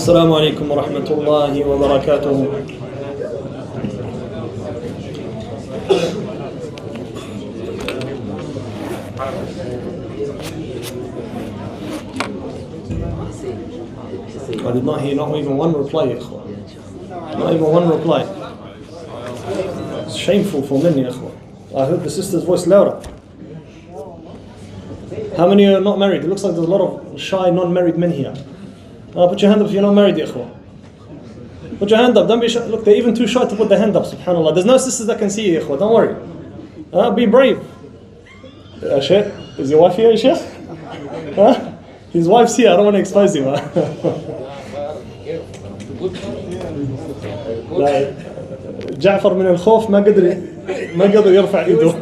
السلام عليكم ورحمة الله وبركاته. I did not hear not even one reply, ikhwan. Not even one reply. It's shameful for many, ikhwan. I heard the sister's voice louder. How many are not married? It looks like there's a lot of shy non-married men here. Put your hand up if you're not married, ikhwan. Put your hand up, don't be shy. Look, they're even too shy to put their hand up, subhanAllah. There's no sisters that can see you, ikhwan, don't worry. Be brave. Sheikh, is your wife here, Sheikh? His wife's here, I don't want to expose him. جعفر من الخوف ما قدر يرفع ايده.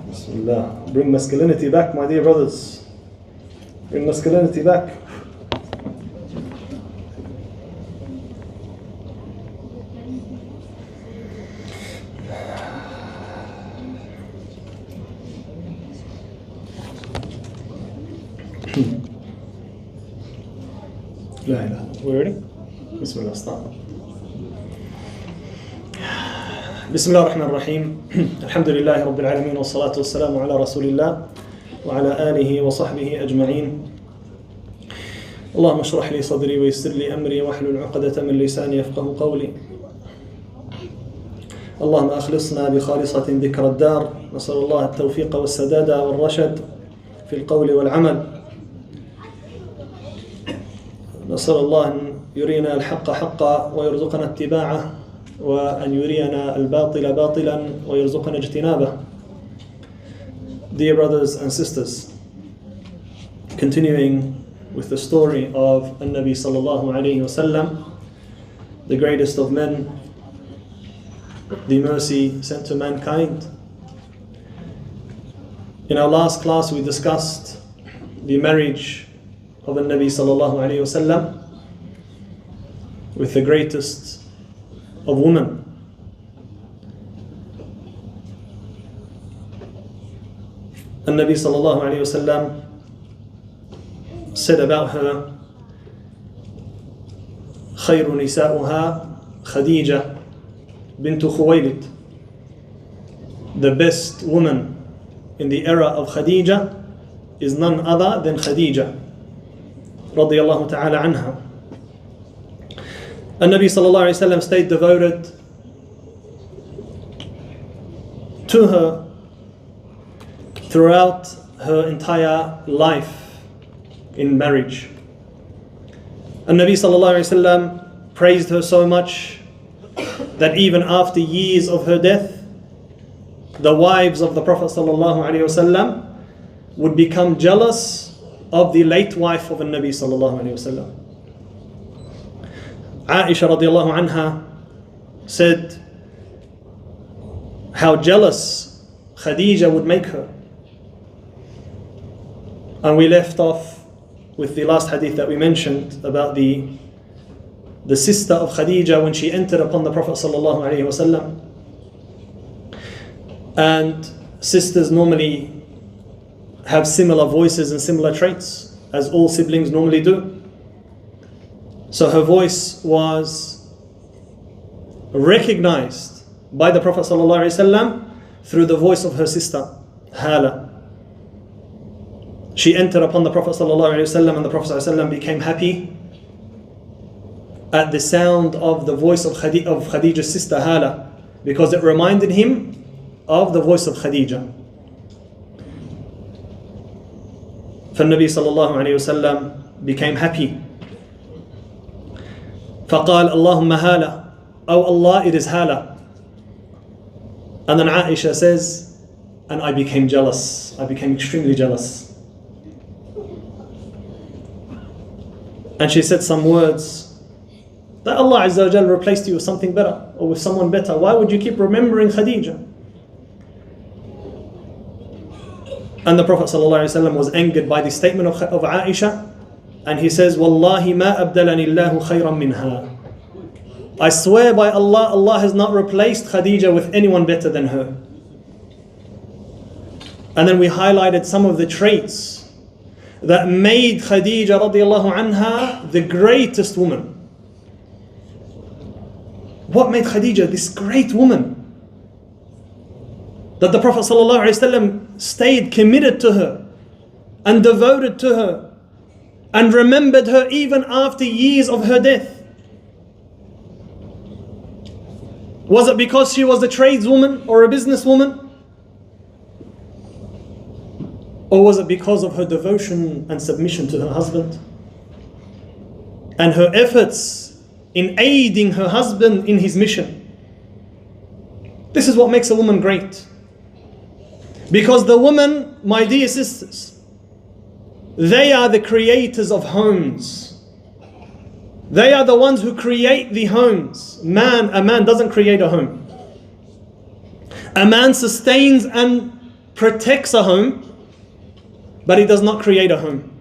Bismillah. Bring masculinity back, my dear brothers. Bring masculinity back. لا إله. We're ready? Bismillah. Start. بسم الله الرحمن الرحيم. الحمد لله رب العالمين والصلاة والسلام على رسول الله وعلى آله وصحبه أجمعين. اللهم اشرح لي صدري ويسر لي أمري واحلل عقدة من لساني يفقه قولي. اللهم أخلصنا بخالصة ذكر الدار. نسأل الله التوفيق والسداد والرشد في القول والعمل. نسأل الله أن يرينا الحق حقا ويرزقنا اتباعه وأن يرينا الباطل باطلا ويرزقنا اجتنابه. Dear brothers and sisters, continuing with the story of An-Nabi sallallahu alayhi wasallam, the greatest of men, the mercy sent to mankind. In our last class we discussed the marriage of An-Nabi sallallahu alayhi wasallam with the greatest of women. An-Nabi sallallahu alayhi wasallam said about her, خير نساؤها خديجة بنت خويلد. The best woman in the era of Khadija is none other than Khadija رضي الله تعالى عنها. An-Nabi sallallahu alayhi wasallam stayed devoted to her throughout her entire life in marriage. An-Nabi sallallahu alayhi wasallam praised her so much that even after years of her death, the wives of the Prophet sallallahu alayhi wasallam would become jealous of the late wife of An-Nabi sallallahu alayhi wasallam. Aisha radiallahu anha said how jealous Khadija would make her. And we left off with the last hadith that we mentioned about the sister of Khadija when she entered upon the Prophet sallallahu alaihi wasallam. And sisters normally have similar voices and similar traits, as all siblings normally do. So her voice was recognized by the Prophet ﷺ through the voice of her sister, Hala. She entered upon the Prophet ﷺ and the Prophet ﷺ became happy at the sound of the voice of Khadija's sister, Hala, because it reminded him of the voice of Khadija. فالنبي صلى الله عليه وسلم became happy. فقال اللهم هالة, oh Allah, it is Hala. And then Aisha says, and I became jealous. I became extremely jealous. And she said some words that Allah Azza wa Jal replaced you with something better or with someone better. Why would you keep remembering Khadija? And the Prophet ﷺ was angered by the statement of Aisha, and he says, Wallahi ma abdalani Allahu khayran minha. I swear by Allah, Allah has not replaced Khadija with anyone better than her. And then we highlighted some of the traits that made Khadija radiallahu anha the greatest woman. What made Khadija this great woman? That the Prophet ﷺ stayed committed to her and devoted to her and remembered her even after years of her death. Was it because she was a tradeswoman or a businesswoman? Or was it because of her devotion and submission to her husband? And her efforts in aiding her husband in his mission? This is what makes a woman great. Because the woman, my dear sisters, they are the creators of homes. They are the ones who create the homes. A man doesn't create a home. A man sustains and protects a home, but he does not create a home.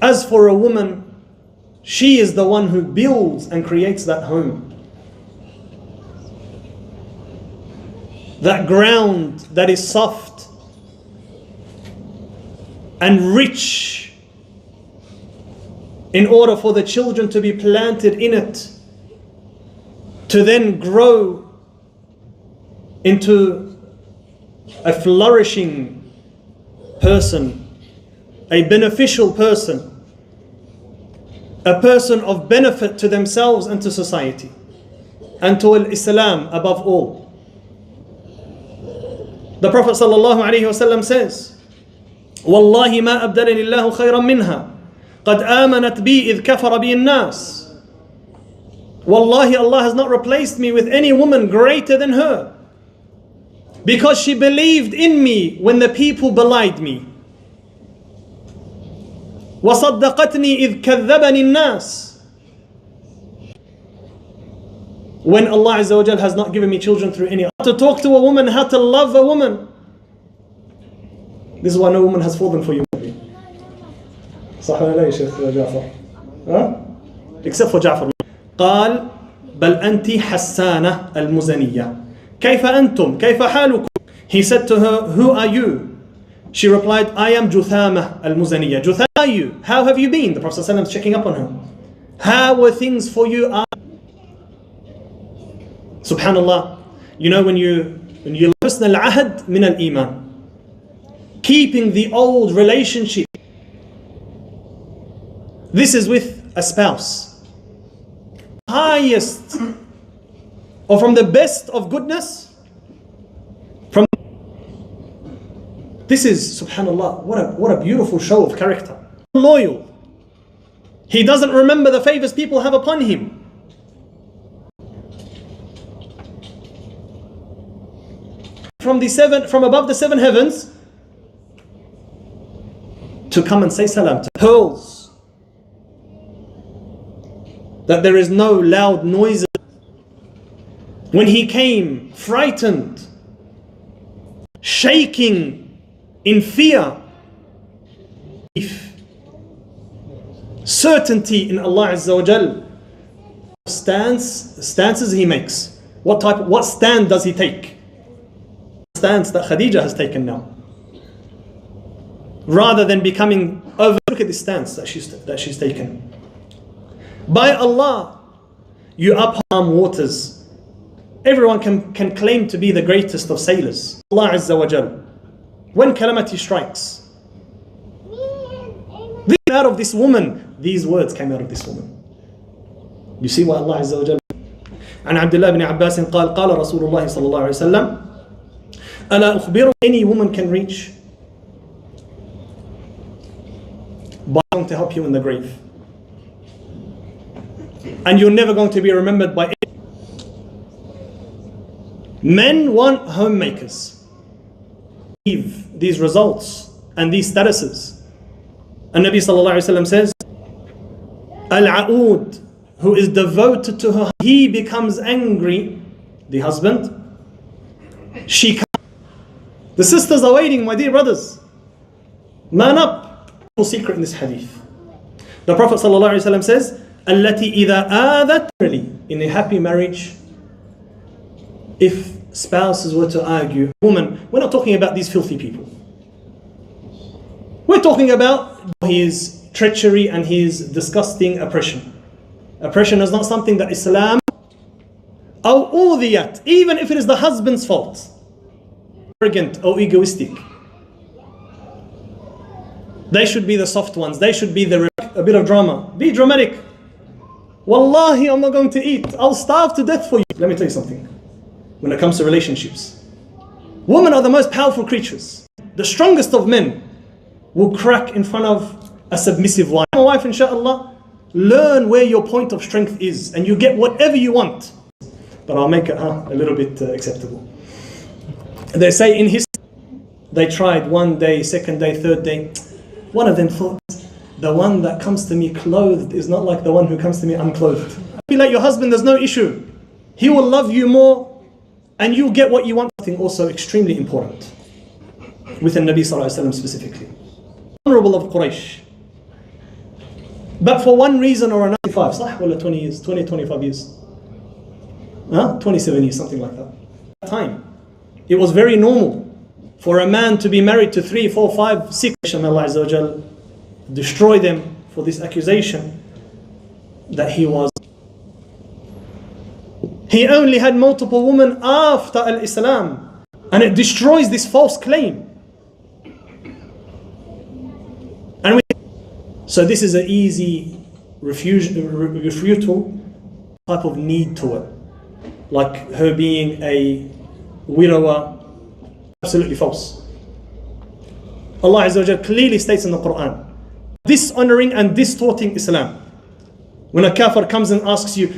As for a woman, she is the one who builds and creates that home. That ground that is soft and rich in order for the children to be planted in it, to then grow into a flourishing person, a beneficial person, a person of benefit to themselves and to society, and to Islam above all. The Prophet ﷺ says, "Wallahi ma abdalani Allahu khayran minha, qad amanat bi idh kafara bi an-nas." Wallahi, Allah has not replaced me with any woman greater than her, because she believed in me when the people belied me. وَصَدَّقَتْنِي إِذْ كَذَّبَنِي النَّاسِ. When Allah Azza wa Jal has not given me children through any. How to talk to a woman, how to love a woman. This is why no woman has fallen for you. صح ولا لا يا شيخ جعفر؟ Except for Ja'far. قال بل أنت حسانة المزنية. كيف أنتم؟ كيف حالكم? He said to her, who are you? She replied, I am Juthama al-Muzaniyya. Juthama, are you? How have you been? The Prophet ﷺ is checking up on her. How were things for you? Subhanallah. You know when you حسن العهد من الإيمان. Keeping the old relationship. This is with a spouse. Highest or from the best of goodness. This is, subhanallah, what a beautiful show of character. Loyal. He doesn't remember the favors people have upon him. From above the seven heavens to come and say salam to pearls. That there is no loud noises. When he came, frightened, shaking, in fear, certainty in Allah Azza wa Jal, stances he makes. What stand does he take? Stance that Khadija has taken now. Rather than becoming over, look at the stance that she's taken. By Allah, you up calm waters. Everyone can claim to be the greatest of sailors. Allah Azza wa Jal. When calamity strikes, this came out of this woman. These words came out of this woman. You see why Allah Azza wa Jalla. عن عبد الله بن عباس قال قال رسول الله صلى الله عليه وسلم ألا أخبر any woman can reach by going to help you in the grave, and you're never going to be remembered by any. Men want homemakers. These results and these statuses. And Nabi sallallahu alayhi wa sallam says, Al-A'ud, who is devoted to her, he becomes angry, the husband. The sisters are waiting, my dear brothers. Man up. No secret in this hadith. The Prophet sallallahu alayhi wa sallam says, Allati idha adat, in a happy marriage, if spouses were to argue, woman, we're not talking about these filthy people. We're talking about his treachery and his disgusting oppression. Oppression is not something that Islam, أو أوذيت, even if it is the husband's fault, arrogant or egoistic. They should be the soft ones. They should be a bit of drama. Be dramatic. Wallahi, I'm not going to eat. I'll starve to death for you. Let me tell you something. When it comes to relationships, women are the most powerful creatures. The strongest of men will crack in front of a submissive wife. My wife, inshallah, learn where your point of strength is and you get whatever you want. But I'll make it a little bit acceptable. They say in history, they tried one day, second day, third day. One of them thought, the one that comes to me clothed is not like the one who comes to me unclothed. Be like your husband, there's no issue. He will love you more and you'll get what you want. Something also extremely important within Nabi Sallallahu Alaihi Wasallam specifically. Honorable of Quraysh. But for one reason or another, 5, صح? 20 years, 20, 25 years. 27 years, something like that. At that time, it was very normal for a man to be married to 3, 4, 5, 6. May Allah Azza wa Jal destroy them for this accusation that he only had multiple women after al-Islam, and it destroys this false claim. So this is an easy refutal type of need to it, like her being a widower. Absolutely false. Allah Azza wa Jal clearly states in the Quran, dishonoring and distorting Islam. When a kafir comes and asks you,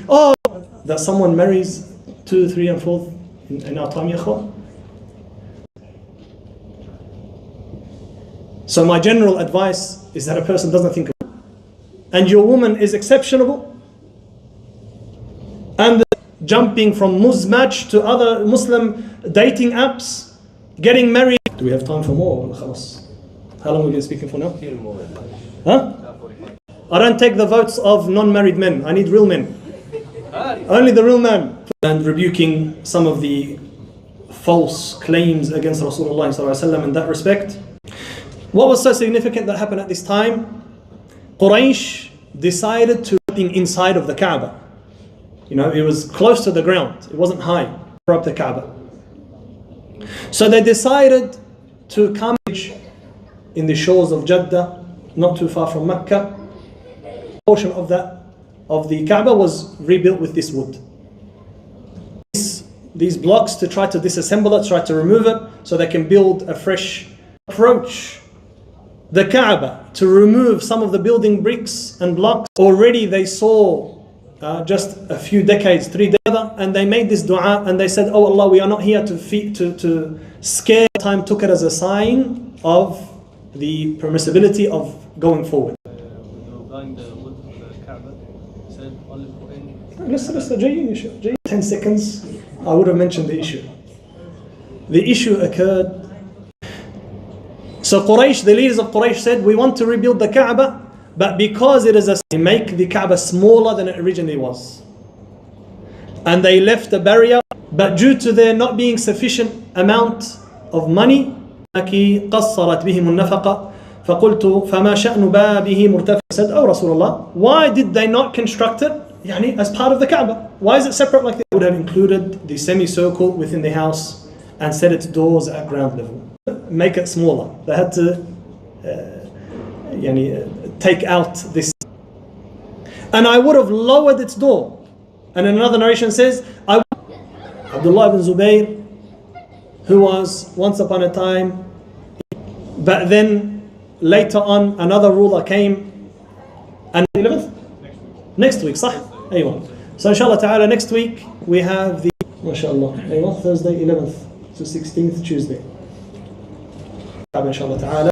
that someone marries 2, 3 and 4 in our time, yakhwa. So my general advice is that a person doesn't think of it. And your woman is exceptional, and jumping from Muzmatch to other Muslim dating apps, getting married. Do we have time for more? How long have we been speaking for now? I don't take the votes of non-married men. I need real men. Only the real man. And rebuking some of the false claims against Rasulullah ﷺ in that respect. What was so significant that happened at this time? Quraysh decided to be inside of the Kaaba. It was close to the ground. It wasn't high up the Kaaba. So they decided to come in the shores of Jeddah, not too far from Mecca. A portion of the Kaaba was rebuilt with this wood. These blocks to try to disassemble it, try to remove it, so they can build a fresh approach. The Kaaba to remove some of the building bricks and blocks. Already they saw just a few decades, 3 decades, and they made this dua and they said, "Oh Allah, we are not here to scare." Time took it as a sign of the permissibility of going forward. Listen, 10 seconds, I would have mentioned the issue. The issue occurred. So Quraysh, the leaders of Quraysh said, we want to rebuild the Kaaba, but because it is they make the Kaaba smaller than it originally was. And they left a barrier, but due to there not being sufficient amount of money, قصرت بهم النفقة فقلت فما شأن بابه مرتفع. Said, "Oh Rasulullah, why did they not construct it as part of the Kaaba? Why is it separate like that?" They would have included the semicircle within the house and set its doors at ground level. Make it smaller. They had to take out this. And I would have lowered its door. And another narration says, Abdullah ibn Zubayr, who was once upon a time, but then later on another ruler came, and 11th? Next week, صح? Aywa. So inshallah ta'ala, next week we have the, mashallah, Thursday 11th to 16th Tuesday. Inshallah ta'ala.